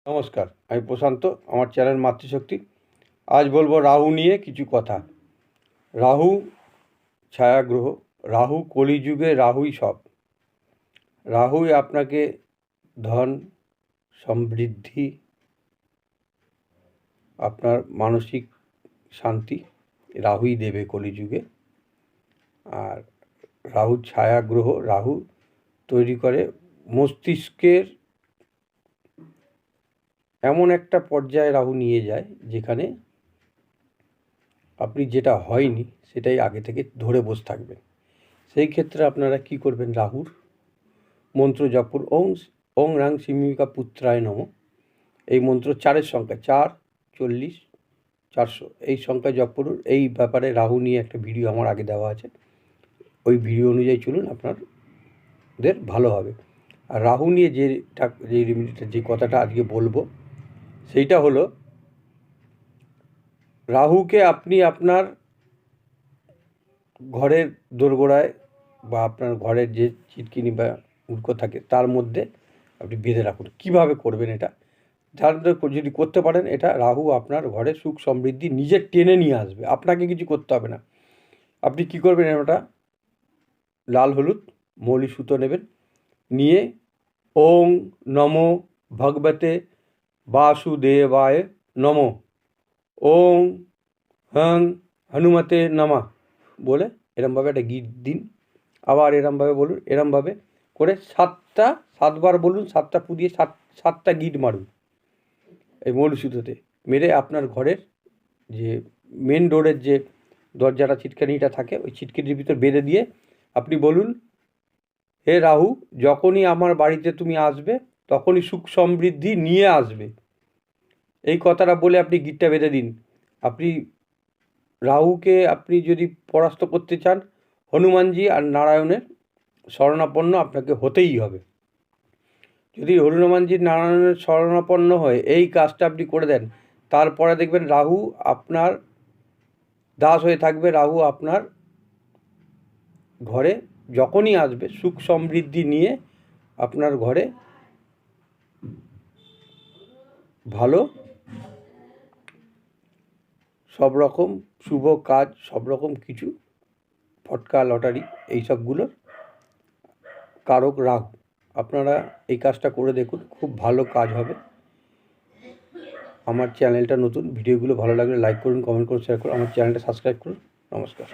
নমস্কার, আমি প্রশান্ত। আমার চ্যানেল মাতৃশক্তি। আজ বলবো রাহু নিয়ে কিছু কথা। রাহু ছায়াগ্রহ, রাহু কলিযুগে রাহুই সব। রাহুই আপনাকে ধন, সমৃদ্ধি, আপনার মানসিক শান্তি রাহুই দেবে কলিযুগে। আর রাহু ছায়াগ্রহ, রাহু তৈরি করে মস্তিষ্কের এমন একটা পর্যায়ে রাহু নিয়ে যায় যেখানে আপনি যেটা হয়নি সেটাই আগে থেকে ধরে বসে থাকবেন। সেই ক্ষেত্রে আপনারা কি করবেন? রাহুর মন্ত্র জপ করুন। ওং ওং রাং সিমিকা পুত্রায় নম। এই মন্ত্র 4-এর সংখ্যা, 4, 40, 400 এই সংখ্যায় জপ করুন। এই ব্যাপারে রাহু নিয়ে একটা ভিডিও আমার আগে দেওয়া আছে, ওই ভিডিও অনুযায়ী চলুন, আপনাদের ভালো হবে। আর রাহু নিয়ে যে রেমেডিটা, যে কথাটা আজকে বলবো সেইটা হলো, রাহুকে আপনি আপনার ঘরের দোরগোড়ায় বা আপনার ঘরের যে চিটকিনি বা উটকো থাকে তার মধ্যে আপনি বেঁধে রাখুন। কীভাবে করবেন এটা? যদি করতে পারেন, এটা রাহু আপনার ঘরে সুখ সমৃদ্ধি নিজে টেনে নিয়ে আসবে, আপনাকে কিছু করতে হবে না। আপনি কি করবেন? এটা লাল হলুদ মৌলি সুতো নেবেন, নিয়ে ওং নমো ভগবতে বাসুদেবায় নমো, ওং হং হনুমতে নমঃ বলে এরমভাবে একটা গীত দিন। আবার এরমভাবে বলুন, এরমভাবে করে 7বার বলুন, 7টা ফু দিয়ে 7টা গিট মারুন এই মৌলি সুতোতে। মেরে আপনার ঘরের যে মেন ডোরের যে দরজাটা, ছিটকানিটা থাকে, ওই ছিটকানির ভিতর বেঁধে দিয়ে আপনি বলুন, হে রাহু, যখনই আমার বাড়িতে তুমি আসবে তখনই সুখ সমৃদ্ধি নিয়ে আসবে। এই কথাটা বলে আপনি গিটটা বেঁধে দিন। আপনি রাহুকে আপনি যদি পরাস্ত করতে চান, হনুমানজি আর নারায়ণের শরণাপন্ন আপনাকে হতেই হবে। যদি হনুমানজি নারায়ণের শরণাপন্ন হয়ে এই কাজটা আপনি করে দেন, তারপরে দেখবেন রাহু আপনার দাস হয়ে থাকবে। রাহু আপনার ঘরে যখনই আসবে সুখ সমৃদ্ধি নিয়ে আপনার ঘরে ভালো সব রকম শুভ কাজ, সব রকম কিছু, ফটকা লটারি এইসবগুলোর কারক রাহু। আপনারা এই কাজটা করে দেখুন, খুব ভালো কাজ হবে। আমার চ্যানেলটা নতুন, ভিডিওগুলো ভালো লাগলে লাইক করুন, কমেন্ট করুন, শেয়ার করুন। আমার চ্যানেলটা সাবস্ক্রাইব করুন। নমস্কার।